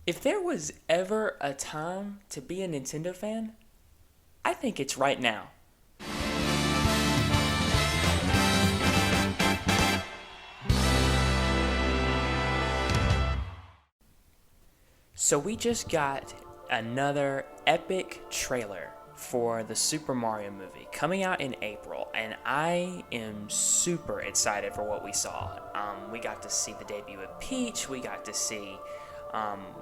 If there was ever a time to be a Nintendo fan, I think it's right now. So we just got another epic trailer for the Super Mario movie coming out in April, and I am super excited for what we saw. We got to see the debut of Peach, we got to see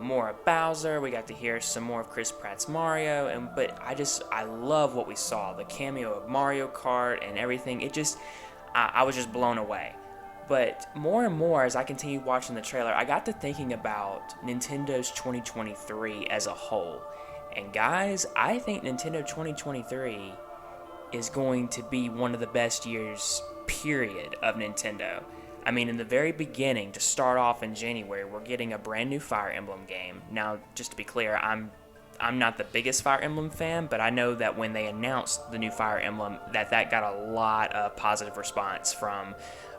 more of Bowser, we got to hear some more of Chris Pratt's Mario, but I love what we saw. The cameo of Mario Kart and everything, I was just blown away. But more and more as I continued watching the trailer, I got to thinking about Nintendo's 2023 as a whole. And guys, I think Nintendo 2023 is going to be one of the best years, period, of Nintendo. I mean, in the very beginning, to start off in January, we're getting a brand new Fire Emblem game. Now, just to be clear, I'm not the biggest Fire Emblem fan, but I know that when they announced the new Fire Emblem, that got a lot of positive response from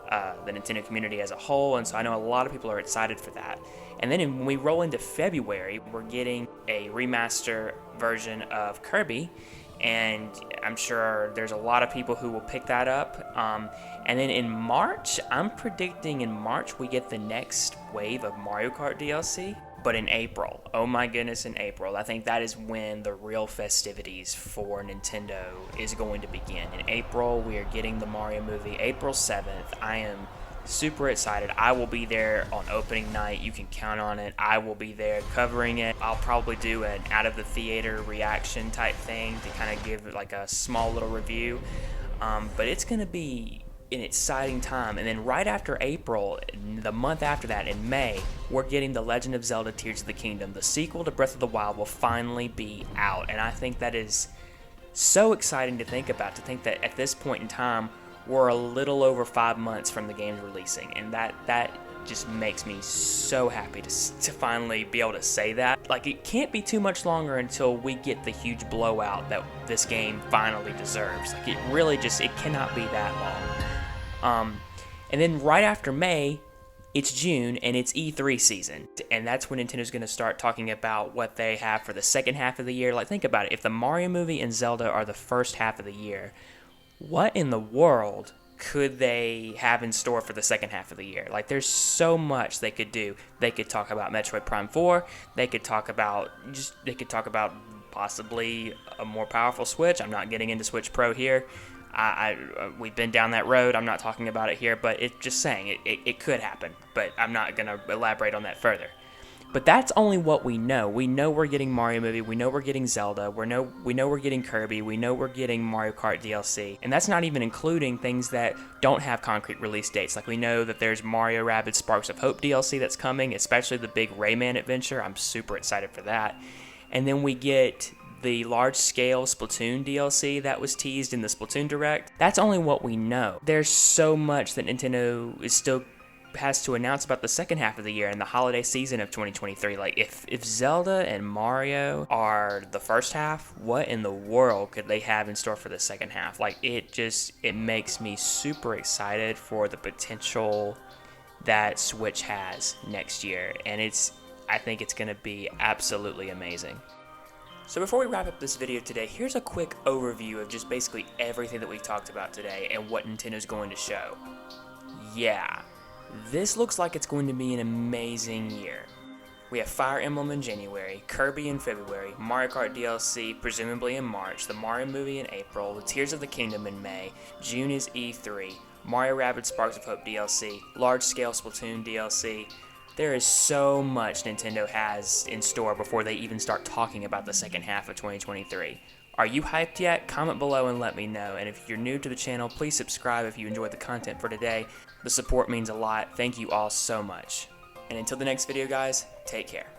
the Nintendo community as a whole, and so I know a lot of people are excited for that. And then when we roll into February, we're getting a remaster version of Kirby, and I'm sure there's a lot of people who will pick that up. And then in March, I'm predicting in March we get the next wave of Mario Kart DLC. But in April, oh my goodness, in April, I think that is when the real festivities for Nintendo is going to begin. In April, we are getting the Mario movie, April 7th. I am super excited. I will be there on opening night. You can count on it. I will be there covering it. I'll probably do an out of the theater reaction type thing to kind of give like a small little review. But it's going to be an exciting time. And then right after April, the month after that, in May, we're getting The Legend of Zelda Tears of the Kingdom. The sequel to Breath of the Wild will finally be out, and I think that is so exciting to think about, to think that at this point in time we're a little over 5 months from the game's releasing, and that just makes me so happy to finally be able to say that. Like, it can't be too much longer until we get the huge blowout that this game finally deserves. Like, it cannot be that long. And then right after May, it's June, and it's E3 season. And that's when Nintendo's going to start talking about what they have for the second half of the year. Like, think about it. If the Mario movie and Zelda are the first half of the year, what in the world could they have in store for the second half of the year? Like, there's so much they could do. They could talk about Metroid Prime 4. They could talk about possibly a more powerful Switch. I'm not getting into Switch Pro here. We've been down that road. I'm not talking about it here, but it's just saying it could happen, but I'm not going to elaborate on that further. But that's only what we know. We know we're getting Mario movie. We know we're getting Zelda. We know we're getting Kirby. We know we're getting Mario Kart DLC. And that's not even including things that don't have concrete release dates. Like, we know that there's Mario Rabbids Sparks of Hope DLC that's coming, especially the big Rayman adventure. I'm super excited for that. And then we get the large-scale Splatoon DLC that was teased in the Splatoon Direct. That's only what we know. There's so much that Nintendo still has to announce about the second half of the year and the holiday season of 2023. Like, if Zelda and Mario are the first half, what in the world could they have in store for the second half? Like, it makes me super excited for the potential that Switch has next year, and I think it's going to be absolutely amazing. So before we wrap up this video today, here's a quick overview of just basically everything that we've talked about today and what Nintendo's going to show. Yeah, this looks like it's going to be an amazing year. We have Fire Emblem in January, Kirby in February, Mario Kart DLC presumably in March, the Mario movie in April, the Tears of the Kingdom in May, June is E3, Mario Rabbids Sparks of Hope DLC, large-scale Splatoon DLC. There is so much Nintendo has in store before they even start talking about the second half of 2023. Are you hyped yet? Comment below and let me know. And if you're new to the channel, please subscribe if you enjoyed the content for today. The support means a lot. Thank you all so much. And until the next video, guys, take care.